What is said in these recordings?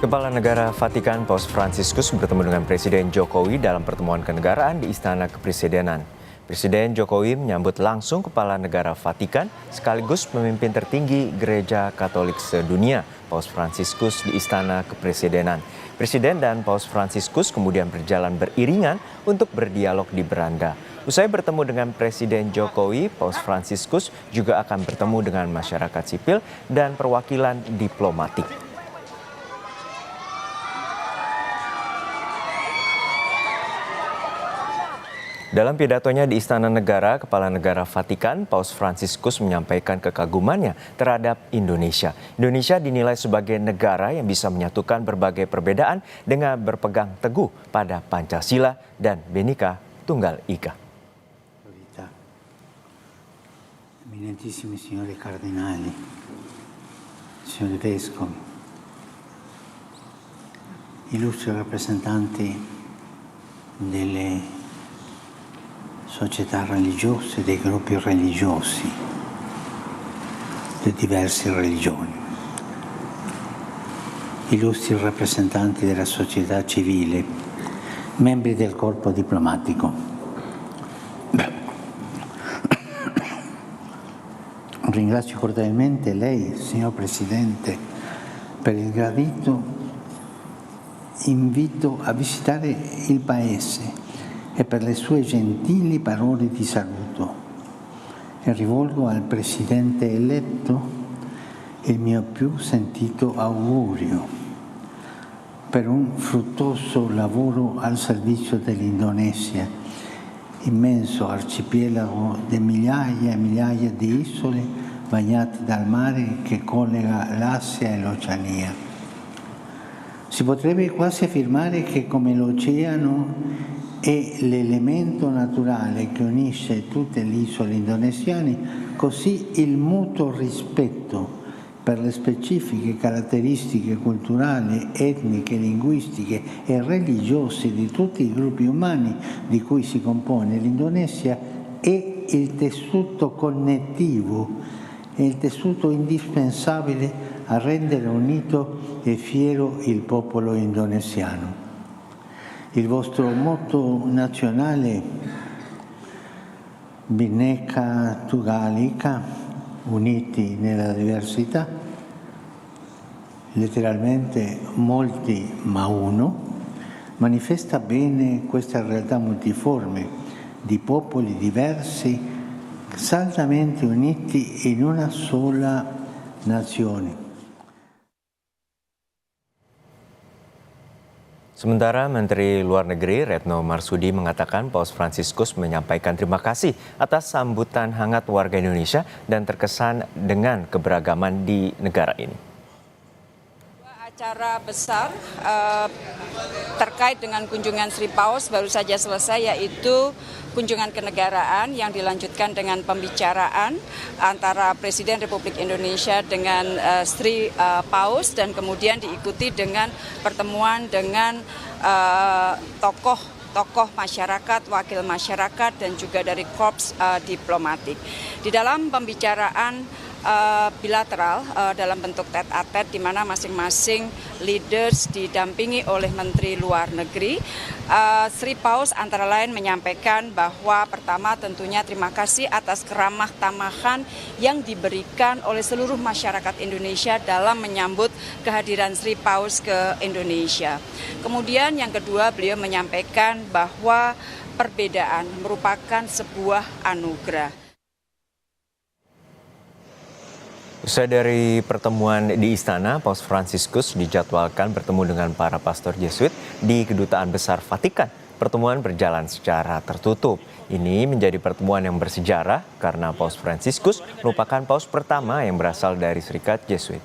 Kepala Negara Vatikan Paus Fransiskus bertemu dengan Presiden Jokowi dalam pertemuan kenegaraan di Istana Kepresidenan. Presiden Jokowi menyambut langsung Kepala Negara Vatikan sekaligus pemimpin tertinggi Gereja Katolik sedunia, Paus Fransiskus di Istana Kepresidenan. Presiden dan Paus Fransiskus kemudian berjalan beriringan untuk berdialog di beranda. Usai bertemu dengan Presiden Jokowi, Paus Fransiskus juga akan bertemu dengan masyarakat sipil dan perwakilan diplomatik. Dalam pidatonya di Istana Negara, Kepala Negara Vatikan, Paus Fransiskus menyampaikan kekagumannya terhadap Indonesia. Indonesia dinilai sebagai negara yang bisa menyatukan berbagai perbedaan dengan berpegang teguh pada Pancasila dan Bhinneka Tunggal Ika. Eminentissimi signori cardinali, signori vescovi, illustri rappresentanti delle società religiose, dei gruppi religiosi, di diverse religioni, illustri rappresentanti della società civile, membri del corpo diplomatico. Ringrazio cordialmente lei, signor Presidente, per il gradito invito a visitare il Paese e per le sue gentili parole di saluto. E rivolgo al Presidente eletto il mio più sentito augurio per un fruttuoso lavoro al servizio dell'Indonesia, immenso arcipelago di migliaia e migliaia di isole bagnate dal mare che collega l'Asia e l'Oceania. Si potrebbe quasi affermare che come l'oceano è l'elemento naturale che unisce tutte le isole indonesiane, così il mutuo rispetto per le specifiche caratteristiche culturali, etniche, linguistiche e religiose di tutti i gruppi umani di cui si compone l'Indonesia è il tessuto connettivo, è il tessuto indispensabile a rendere unito e fiero il popolo indonesiano. Il vostro motto nazionale, Bhinneka Tunggal Ika, uniti nella diversità, letteralmente molti ma uno, manifesta bene questa realtà multiforme di popoli diversi, saldamente uniti in una sola nazione. Sementara Menteri Luar Negeri Retno Marsudi mengatakan Paus Fransiskus menyampaikan terima kasih atas sambutan hangat warga Indonesia dan terkesan dengan keberagaman di negara ini. Acara besar terkait dengan kunjungan Sri Paus baru saja selesai, yaitu kunjungan kenegaraan yang dilanjutkan dengan pembicaraan antara Presiden Republik Indonesia dengan Sri Paus dan kemudian diikuti dengan pertemuan dengan tokoh masyarakat, wakil masyarakat dan juga dari korps diplomatik. Di dalam pembicaraan bilateral dalam bentuk tete-a-tete di mana masing-masing leaders didampingi oleh Menteri Luar Negeri. Sri Paus antara lain menyampaikan bahwa pertama tentunya terima kasih atas keramah tamahan yang diberikan oleh seluruh masyarakat Indonesia dalam menyambut kehadiran Sri Paus ke Indonesia. Kemudian yang kedua, beliau menyampaikan bahwa perbedaan merupakan sebuah anugerah. Usai dari pertemuan di Istana, Paus Fransiskus dijadwalkan bertemu dengan para pastor Jesuit di Kedutaan Besar Vatikan. Pertemuan berjalan secara tertutup. Ini menjadi pertemuan yang bersejarah karena Paus Fransiskus merupakan paus pertama yang berasal dari Serikat Jesuit.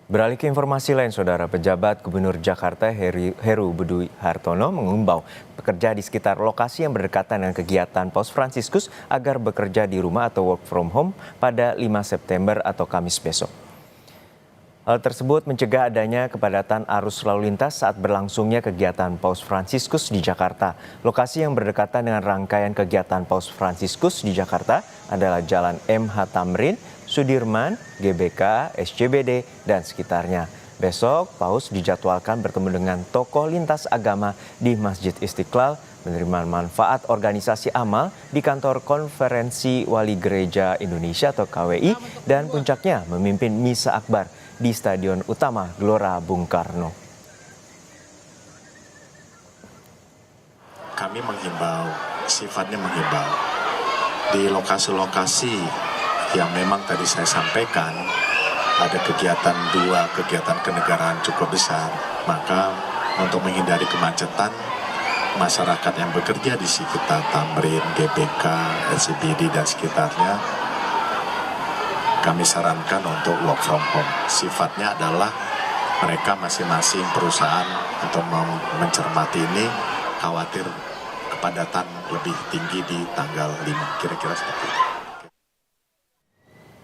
Beralih ke informasi lain, Saudara, pejabat Gubernur Jakarta Heru Budi Hartono mengimbau pekerja di sekitar lokasi yang berdekatan dengan kegiatan Paus Fransiskus agar bekerja di rumah atau work from home pada 5 September atau Kamis besok. Hal tersebut mencegah adanya kepadatan arus lalu lintas saat berlangsungnya kegiatan Paus Fransiskus di Jakarta. Lokasi yang berdekatan dengan rangkaian kegiatan Paus Fransiskus di Jakarta adalah Jalan MH Tamrin, Sudirman, GBK, SCBD, dan sekitarnya. Besok, Paus dijadwalkan bertemu dengan tokoh lintas agama di Masjid Istiqlal, menerima manfaat organisasi amal di kantor Konferensi Wali Gereja Indonesia atau KWI, dan puncaknya memimpin Misa Akbar di Stadion Utama Gelora Bung Karno. Kami menghimbau, sifatnya menghimbau, di lokasi-lokasi yang memang tadi saya sampaikan, ada dua kegiatan kenegaraan cukup besar, maka untuk menghindari kemacetan, masyarakat yang bekerja di sekitar Tamrin, GBK, SCBD dan sekitarnya, kami sarankan untuk work from home. Sifatnya adalah mereka masing-masing perusahaan untuk mencermati ini khawatir kepadatan lebih tinggi di tanggal 5, kira-kira seperti itu.